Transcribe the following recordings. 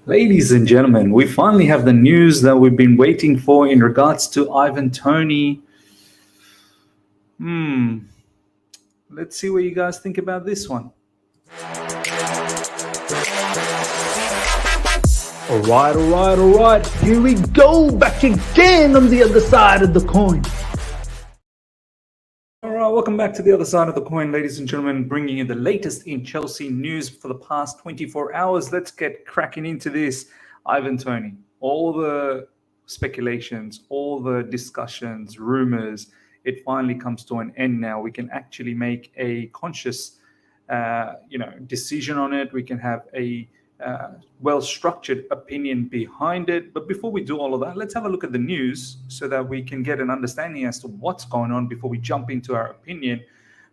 Ladies and gentlemen, we finally have the news that we've been waiting for in regards to Ivan Toney. Hmm, let's see what you guys think about this one. All right. Here we go, back again on the other side of the coin. All right, welcome back to the other side of the coin, ladies and gentlemen, bringing you the latest in Chelsea news for the past 24 hours. Let's get cracking into this. Ivan Toney, all the speculations, all the discussions, rumors, it finally comes to an end now. We can actually make a conscious, decision on it. We can have a well-structured opinion behind it. But before we do all of that, let's have a look at the news so that we can get an understanding as to what's going on before we jump into our opinion.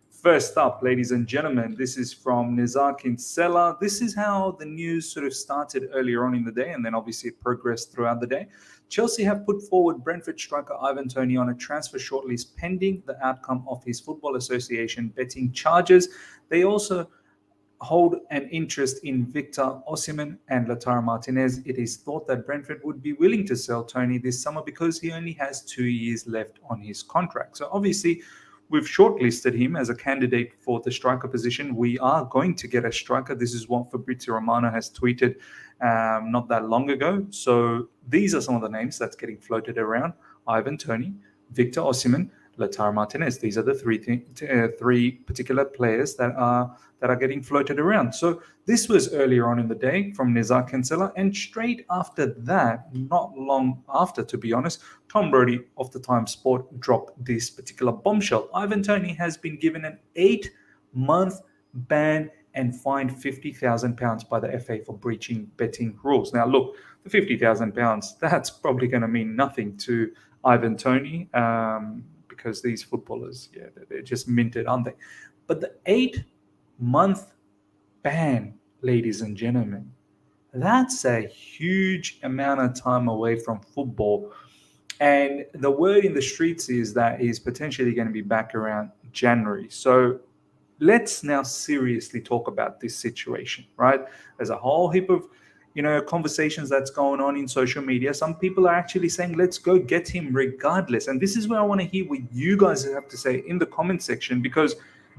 First up, ladies and gentlemen, this is from Nizar Kinsella. This is how the news sort of started earlier on in the day, and then obviously it progressed throughout the day. Chelsea have put forward Brentford striker Ivan Toney on a transfer shortlist pending the outcome of his Football Association betting charges. They also hold an interest in Victor Osimhen and Lautaro Martinez. It is thought that Brentford would be willing to sell Toney this summer because he only has 2 years left on his contract. So obviously, we've shortlisted him as a candidate for the striker position. We are going to get a striker. This is what Fabrizio Romano has tweeted not that long ago. So these are some of the names that's getting floated around: Ivan Toney, Victor Osimhen, Lautaro Martinez. These are the three particular players that are getting floated around. So this was earlier on in the day from Nizar Kinsella, and straight after that, not long after, to be honest, Tom Brody of the Times Sport dropped this particular bombshell. Ivan Toney has been given an 8-month ban and fined £50,000 by the FA for breaching betting rules. Now, look, the £50,000, that's probably going to mean nothing to Ivan Toney, because these footballers, they're just minted, aren't they? But the 8-month ban, ladies and gentlemen, that's a huge amount of time away from football. And the word in the streets is that he's potentially going to be back around January. So let's now seriously talk about this situation, right? There's a whole heap of conversations that's going on in social media. Some people are actually saying, let's go get him regardless. And this is where I want to hear what you guys have to say in the comment section, because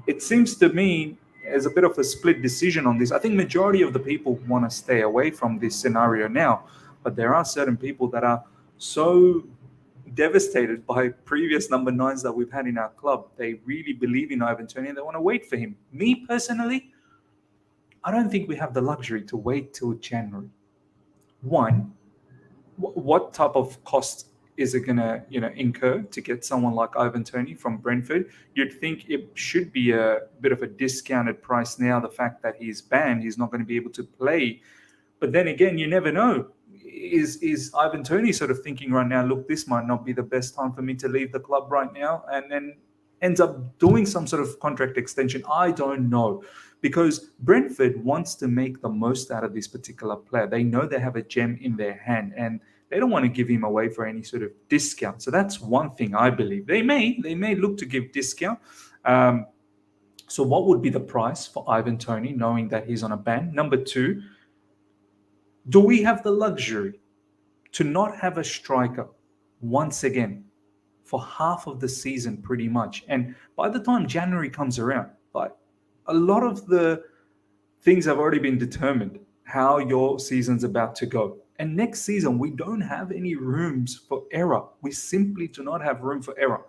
it seems to me as a bit of a split decision on this. I think majority of the people want to stay away from this scenario now, but there are certain people that are so devastated by previous number 9s that we've had in our club. They really believe in Ivan Toney and they want to wait for him. Me personally, I don't think we have the luxury to wait till January. One, what type of cost is it going to incur to get someone like Ivan Toney from Brentford? You'd think it should be a bit of a discounted price now. The fact that he's banned, he's not going to be able to play. But then again, you never know. Is Ivan Toney sort of thinking right now, look, this might not be the best time for me to leave the club right now, and then ends up doing some sort of contract extension? I don't know, because Brentford wants to make the most out of this particular player. They know they have a gem in their hand, and they don't want to give him away for any sort of discount. So that's one thing I believe. They may look to give discount. So what would be the price for Ivan Toney, knowing that he's on a ban? Number two, do we have the luxury to not have a striker once again for half of the season, pretty much? And by the time January comes around, like, a lot of the things have already been determined, how your season's about to go. And next season, we don't have any rooms for error. We simply do not have room for error.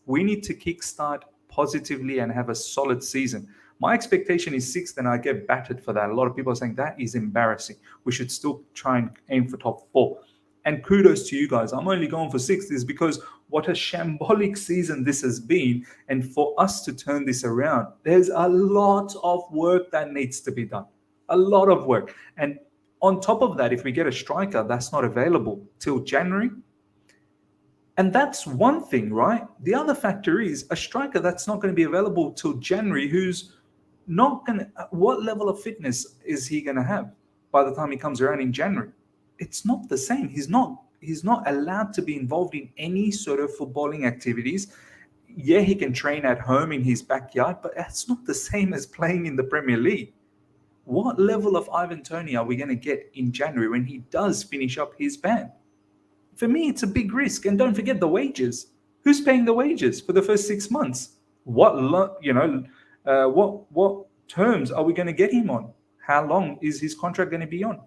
We need to kickstart positively and have a solid season. My expectation is 6th, and I get battered for that. A lot of people are saying that is embarrassing. We should still try and aim for top 4. And kudos to you guys. I'm only going for 6th is because what a shambolic season this has been. And for us to turn this around, there's a lot of work that needs to be done. A lot of work. And on top of that, if we get a striker that's not available till January, and that's one thing, right? The other factor is a striker that's not going to be available till January, who's not going to, what level of fitness is he going to have by the time he comes around in January? It's not the same. He's not allowed to be involved in any sort of footballing activities. Yeah, he can train at home in his backyard, but that's not the same as playing in the Premier League. What level of Ivan Toney are we going to get in January when he does finish up his ban? For me, it's a big risk. And don't forget the wages. Who's paying the wages for the first 6 months? What terms are we going to get him on? How long is his contract going to be on?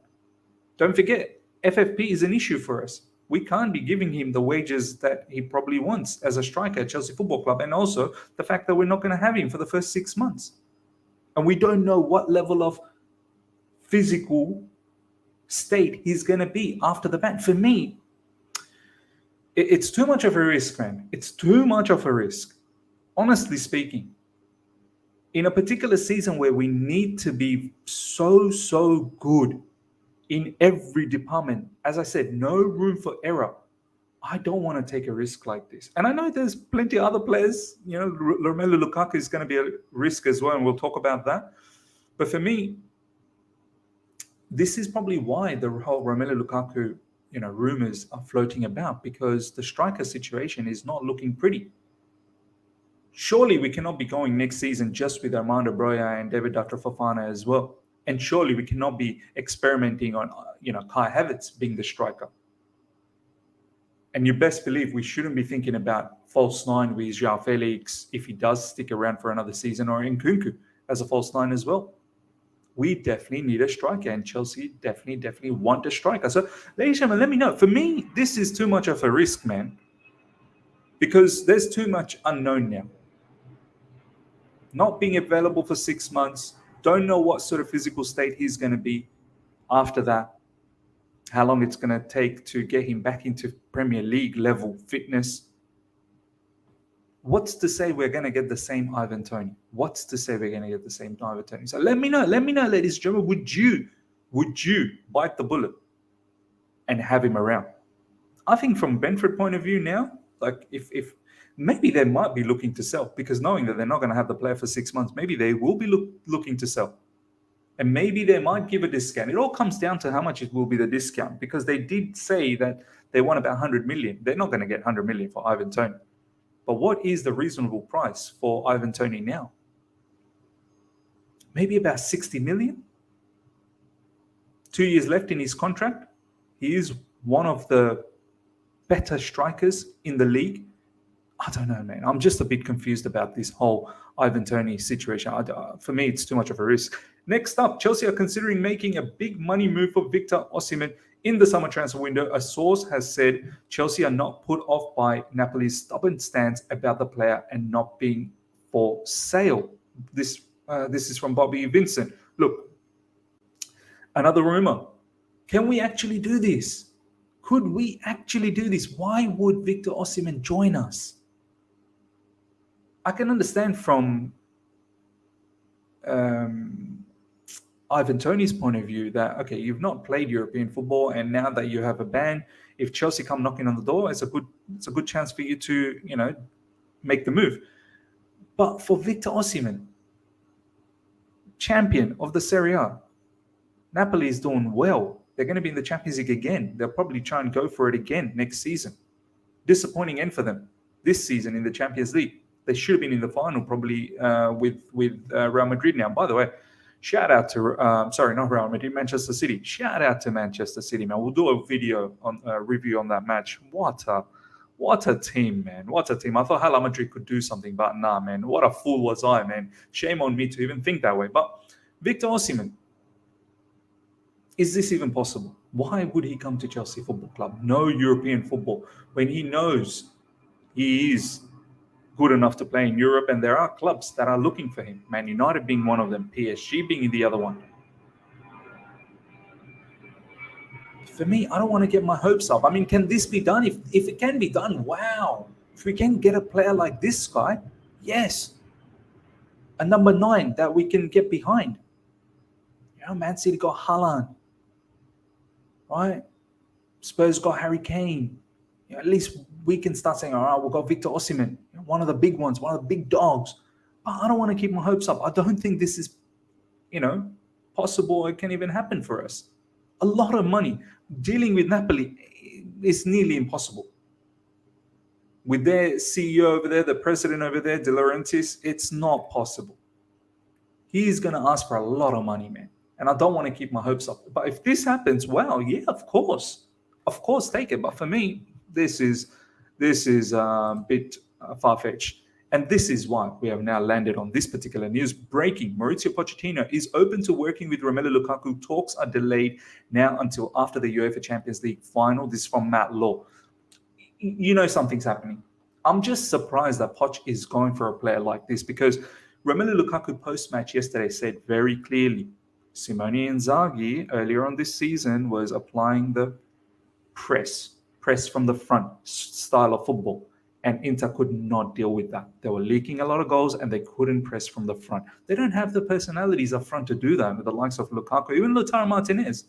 Don't forget, FFP is an issue for us. We can't be giving him the wages that he probably wants as a striker at Chelsea Football Club, and also the fact that we're not going to have him for the first 6 months. And we don't know what level of physical state he's going to be after the ban. For me, it's too much of a risk, man. It's too much of a risk. Honestly speaking, in a particular season where we need to be so good in every department, as I said, no room for error. I don't want to take a risk like this. And I know there's plenty of other players. Romelu Lukaku is going to be a risk as well, and we'll talk about that. But for me, this is probably why the whole Romelu Lukaku, rumors are floating about, because the striker situation is not looking pretty. Surely we cannot be going next season just with Armando Broja and David Dr. Fofana as well. And surely we cannot be experimenting on, Kai Havertz being the striker. And you best believe we shouldn't be thinking about false nine with João Felix if he does stick around for another season, or Nkunku as a false nine as well. We definitely need a striker, and Chelsea definitely want a striker. So, ladies and gentlemen, let me know. For me, this is too much of a risk, man, because there's too much unknown now. Not being available for 6 months, don't know what sort of physical state he's going to be after that, how long it's going to take to get him back into Premier League level fitness. What's to say we're going to get the same Ivan Toney? What's to say we're going to get the same Ivan Toney? So let me know, ladies and gentlemen, would you bite the bullet and have him around? I think from Brentford point of view now, like if maybe they might be looking to sell, because knowing that they're not going to have the player for 6 months, maybe they will be looking to sell. And maybe they might give a discount. It all comes down to how much it will be the discount, because they did say that they want about 100 million. They're not going to get 100 million for Ivan Toney. But what is the reasonable price for Ivan Toney now? Maybe about 60 million? 2 years left in his contract. He is one of the better strikers in the league. I don't know, man. I'm just a bit confused about this whole Ivan Toney situation. For me, it's too much of a risk. Next up, Chelsea are considering making a big money move for Victor Osimhen in the summer transfer window. A source has said Chelsea are not put off by Napoli's stubborn stance about the player and not being for sale. This is from Bobby Vincent. Look, another rumor. Can we actually do this? Could we actually do this? Why would Victor Osimhen join us? I can understand from Ivan Toney's point of view that, okay, you've not played European football, and now that you have a ban, if Chelsea come knocking on the door, it's a good chance for you to, make the move. But for Victor Osimhen, champion of the Serie A, Napoli is doing well. They're going to be in the Champions League again. They'll probably try and go for it again next season. Disappointing end for them this season in the Champions League. They should have been in the final probably with Real Madrid now. By the way, shout out to, not Real Madrid, Manchester City. Shout out to Manchester City, man. We'll do a video on review on that match. What a team, man. What a team. I thought Real Madrid could do something, but nah, man. What a fool was I, man. Shame on me to even think that way. But Victor Osimhen, is this even possible? Why would he come to Chelsea Football Club? No European football, when he knows he is good enough to play in Europe, and there are clubs that are looking for him. Man United being one of them, PSG being the other one. For me, I don't want to get my hopes up. I mean, can this be done? If it can be done, wow. If we can get a player like this guy, yes. A number 9 that we can get behind. Man City got Haaland, right? Spurs got Harry Kane. At least we can start saying, all right, we've got Victor Osimhen, one of the big ones, one of the big dogs. But I don't want to keep my hopes up. I don't think this is, possible or it can even happen for us. A lot of money. Dealing with Napoli is nearly impossible. With their CEO over there, the president over there, De Laurentiis, it's not possible. He's going to ask for a lot of money, man. And I don't want to keep my hopes up. But if this happens, well, yeah, of course, take it. But for me, this is a bit far-fetched. And this is why we have now landed on this particular news. Breaking: Mauricio Pochettino is open to working with Romelu Lukaku. Talks are delayed now until after the UEFA Champions League final. This is from Matt Law. You know something's happening. I'm just surprised that Poch is going for a player like this, because Romelu Lukaku post-match yesterday said very clearly Simone Inzaghi earlier on this season was applying the press from the front style of football. And Inter could not deal with that. They were leaking a lot of goals and they couldn't press from the front. They don't have the personalities up front to do that with the likes of Lukaku, even Lautaro Martinez.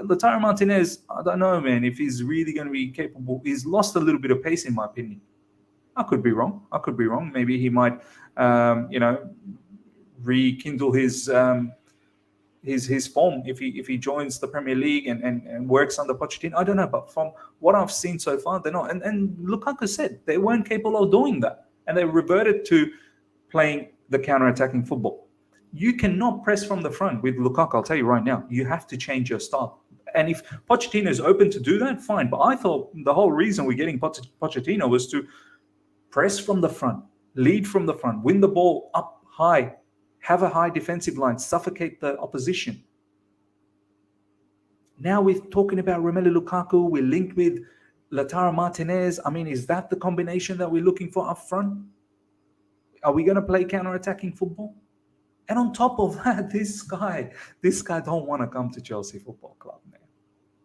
Lautaro Martinez, I don't know, man, if he's really going to be capable. He's lost a little bit of pace, in my opinion. I could be wrong. Maybe he might, rekindle his form if he joins the Premier League and works under Pochettino. I don't know, but from what I've seen so far, they're not. And Lukaku said they weren't capable of doing that, and they reverted to playing the counter-attacking football. You cannot press from the front with Lukaku. I'll tell you right now, you have to change your style. And if Pochettino is open to do that, fine. But I thought the whole reason we're getting Pochettino was to press from the front, lead from the front, win the ball up high, have a high defensive line, suffocate the opposition. Now we're talking about Romelu Lukaku. We're linked with Lautaro Martinez. I mean, is that the combination that we're looking for up front? Are we going to play counter-attacking football? And on top of that, this guy don't want to come to Chelsea Football Club, man.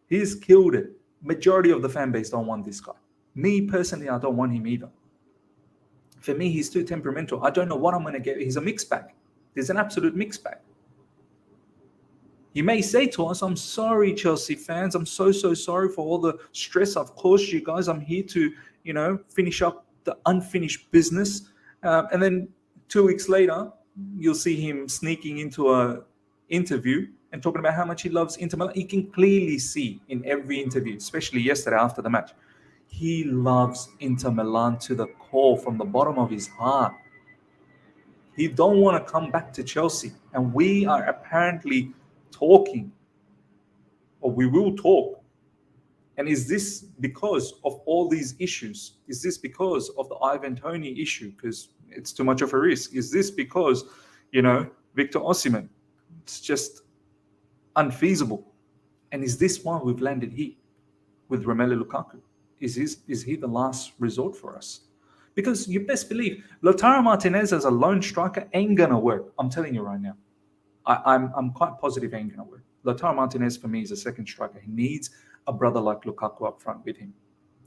He's killed it. Majority of the fan base don't want this guy. Me personally, I don't want him either. For me, he's too temperamental. I don't know what I'm going to get. He's a mixed bag. He's an absolute mixed bag. He may say to us, I'm sorry, Chelsea fans. I'm so sorry for all the stress I've caused you guys. I'm here to, finish up the unfinished business. And then 2 weeks later, you'll see him sneaking into an interview and talking about how much he loves Inter Milan. You can clearly see in every interview, especially yesterday after the match, he loves Inter Milan to the core, from the bottom of his heart. He don't want to come back to Chelsea. And we are apparently talking, or we will talk. And is this because of all these issues? Is this because of the Ivan Toney issue? Because it's too much of a risk. Is this because, Victor Osimhen? It's just unfeasible. And is this why we've landed here with Romelu Lukaku? Is he the last resort for us? Because you best believe Lautaro Martinez as a lone striker ain't gonna work. I'm telling you right now. I'm quite positive ain't gonna work. Lautaro Martinez for me is a second striker. He needs a brother like Lukaku up front with him.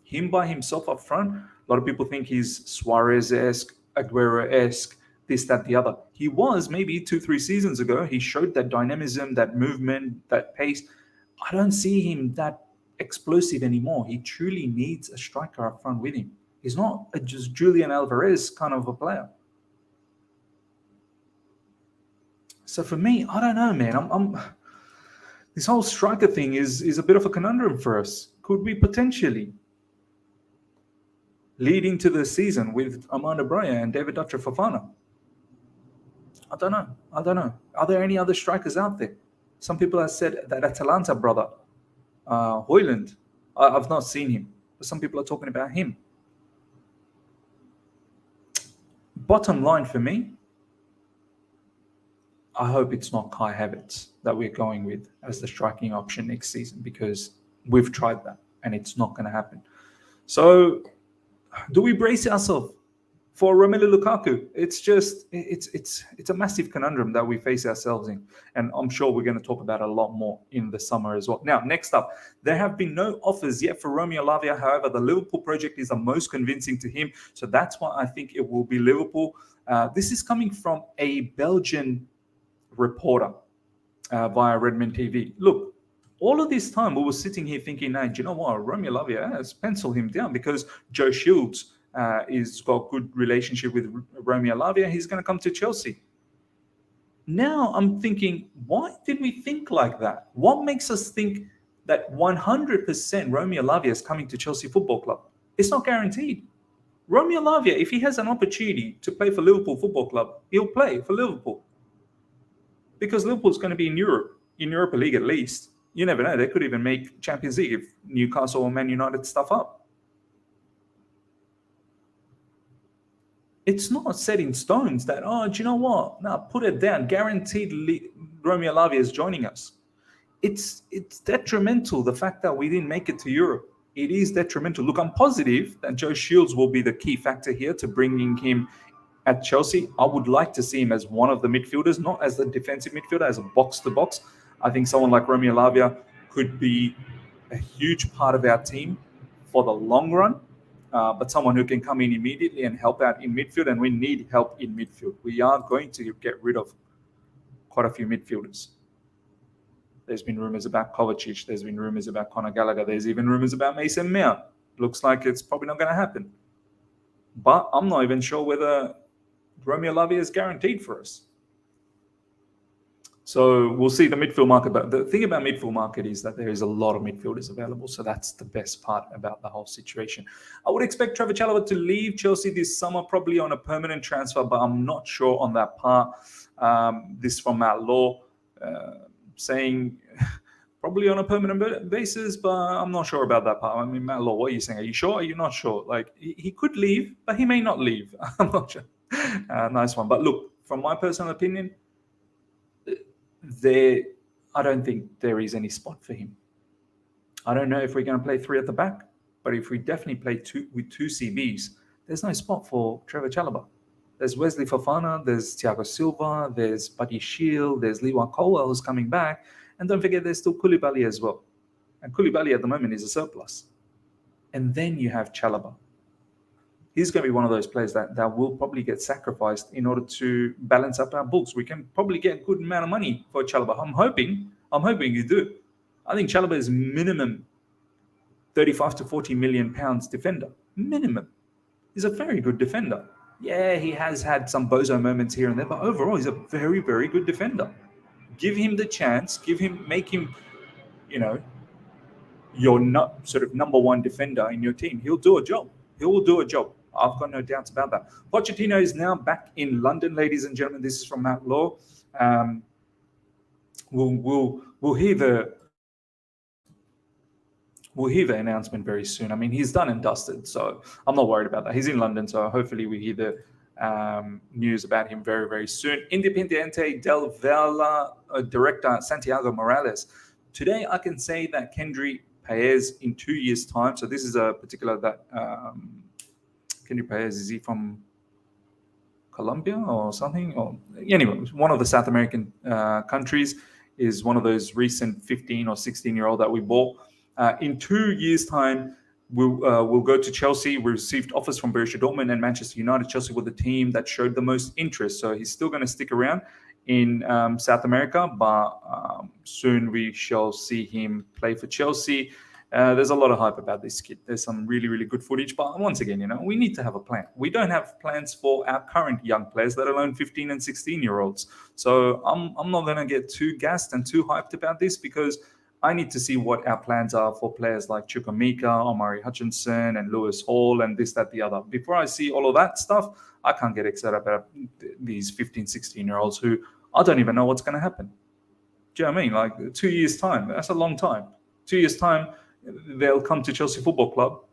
Him by himself up front, a lot of people think he's Suarez-esque, Aguero-esque, this, that, the other. He was maybe 2-3 seasons ago. He showed that dynamism, that movement, that pace. I don't see him that explosive anymore. He truly needs a striker up front with him. He's not just Julian Alvarez kind of a player. So for me, I don't know, man. This whole striker thing is a bit of a conundrum for us. Could we potentially lead into the season with Armando Broja and David Dutcher Fofana? I don't know. Are there any other strikers out there? Some people have said that Atalanta brother, Højlund. I've not seen him, but some people are talking about him. Bottom line for me, I hope it's not Kai Havertz that we're going with as the striking option next season, because we've tried that and it's not going to happen. So do we brace ourselves for Romelu Lukaku? It's a massive conundrum that we face ourselves in, and I'm sure we're going to talk about it a lot more in the summer as well. Now, next up, there have been no offers yet for Romeo Lavia. However, the Liverpool project is the most convincing to him, so that's why I think it will be Liverpool. This is coming from a Belgian reporter via Redmond TV. Look, all of this time we were sitting here thinking, hey, do you know what? Romeo Lavia has penciled him down because Joe Shields is got a good relationship with Romeo Lavia. He's going to come to Chelsea. Now I'm thinking, why did we think like that? What makes us think that 100% Romeo Lavia is coming to Chelsea Football Club? It's not guaranteed. Romeo Lavia, if he has an opportunity to play for Liverpool Football Club, he'll play for Liverpool. because Liverpool's going to be in Europa League at least. You never know. They could even make Champions League if Newcastle or Man United stuff up. It's not set in stones that, do you know what? No, put it down. Guaranteed Romelu Lukaku is joining us. It's detrimental, the fact that we didn't make it to Europe. It is detrimental. Look, I'm positive that Joe Shields will be the key factor here to bringing him at Chelsea. I would like to see him as one of the midfielders, not as the defensive midfielder, as a box-to-box. I think someone like Romelu Lukaku could be a huge part of our team for the long run, but someone who can come in immediately and help out in midfield, and we need help in midfield. We are going to get rid of quite a few midfielders. There's been rumours about Kovacic. There's been rumours about Conor Gallagher. There's even rumours about Mason Mount. Looks like it's probably not going to happen. But I'm not even sure whether Romelu Lukaku is guaranteed for us. So we'll see the midfield market. But the thing about midfield market is that there is a lot of midfielders available. So that's the best part about the whole situation. I would expect Trevor Chalobah to leave Chelsea this summer, probably on a permanent transfer, but I'm not sure on that part. This from Matt Law, saying probably on a permanent basis, but I'm not sure about that part. I mean, Matt Law, what are you saying? Are you sure? Are you not sure? Like, he could leave, but he may not leave. I'm not sure. Nice one. But look, from my personal opinion, I don't think there is any spot for him. I don't know if we're going to play 3 at the back, but if we definitely play with 2 CBs, there's no spot for Trevor Chalobah. There's Wesley Fofana, there's Thiago Silva, there's Buddy Shield, there's Lewan Colwell who's coming back, and don't forget there's still Koulibaly as well. And Koulibaly at the moment is a surplus. And then you have Chalobah. He's going to be one of those players that will probably get sacrificed in order to balance up our books. We can probably get a good amount of money for Chalobah. I'm hoping you do. I think Chalobah is minimum 35 to 40 million pounds defender. Minimum. He's a very good defender. Yeah, he has had some bozo moments here and there, but overall, he's a very, very good defender. Give him the chance. Make him, your sort of number one defender in your team. He'll do a job. He will do a job. I've got no doubts about that. Pochettino is now back in London, ladies and gentlemen. This is from Matt Law. We'll hear the announcement very soon. I mean, he's done and dusted, so I'm not worried about that. He's in London, so hopefully we hear the news about him very, very soon. Independiente del Valle director Santiago Morales. Today, I can say that Kendry Paez in 2 years' time. So this is a particular that Kendry Paez, is he from Colombia or something? Or anyway, one of the South American countries, is one of those recent 15 or 16-year-old that we bought. In 2 years' time, we'll go to Chelsea. We received offers from Borussia Dortmund and Manchester United. Chelsea were the team that showed the most interest. So he's still going to stick around in South America, but soon we shall see him play for Chelsea. There's a lot of hype about this kid. There's some really, really good footage. But once again, we need to have a plan. We don't have plans for our current young players, let alone 15 and 16-year-olds. So I'm not going to get too gassed and too hyped about this, because I need to see what our plans are for players like Chukwuemeka, Omari Hutchinson, and Lewis Hall, and this, that, the other. Before I see all of that stuff, I can't get excited about these 15, 16-year-olds who I don't even know what's going to happen. Do you know what I mean? Like 2 years' time, that's a long time. 2 years' time, they'll come to Chelsea Football Club.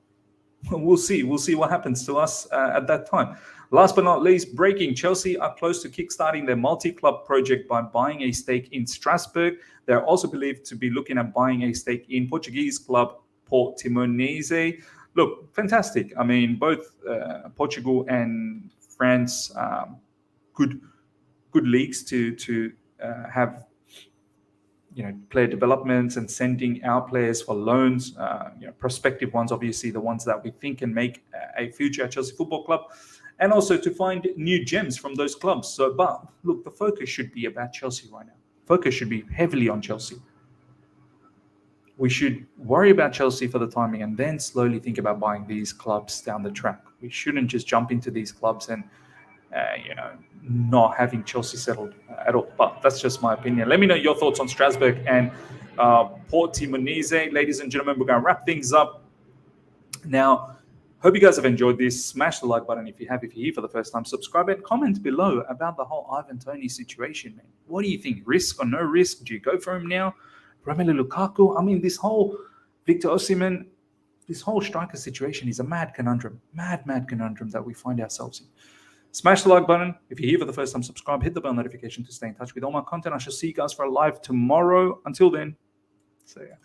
We'll see what happens to us at that time. Last but not least, breaking: Chelsea are close to kickstarting their multi-club project by buying a stake in Strasbourg. They're also believed to be looking at buying a stake in Portuguese club Portimonense. Look, fantastic. I mean, both Portugal and France, good leagues to have, player developments and sending our players for loans, prospective ones, obviously the ones that we think can make a future at Chelsea Football Club, and also to find new gems from those clubs. So, but look, the focus should be about Chelsea right now. Focus should be heavily on Chelsea. We should worry about Chelsea for the timing and then slowly think about buying these clubs down the track. We shouldn't just jump into these clubs and, not having Chelsea settled at all. But that's just my opinion. Let me know your thoughts on Strasbourg and Portimonense. Ladies and gentlemen, we're going to wrap things up. Now, Hope you guys have enjoyed this. Smash the like button if you have. If you're here for the first time, subscribe and comment below about the whole Ivan Toney situation, man. What do you think? Risk or no risk? Do you go for him now? Romelu Lukaku? I mean, this whole Victor Osimhen, this whole striker situation is a mad conundrum. Mad conundrum that we find ourselves in. Smash the like button. If you're here for the first time, subscribe. Hit the bell notification to stay in touch with all my content. I shall see you guys for a live tomorrow. Until then, see ya.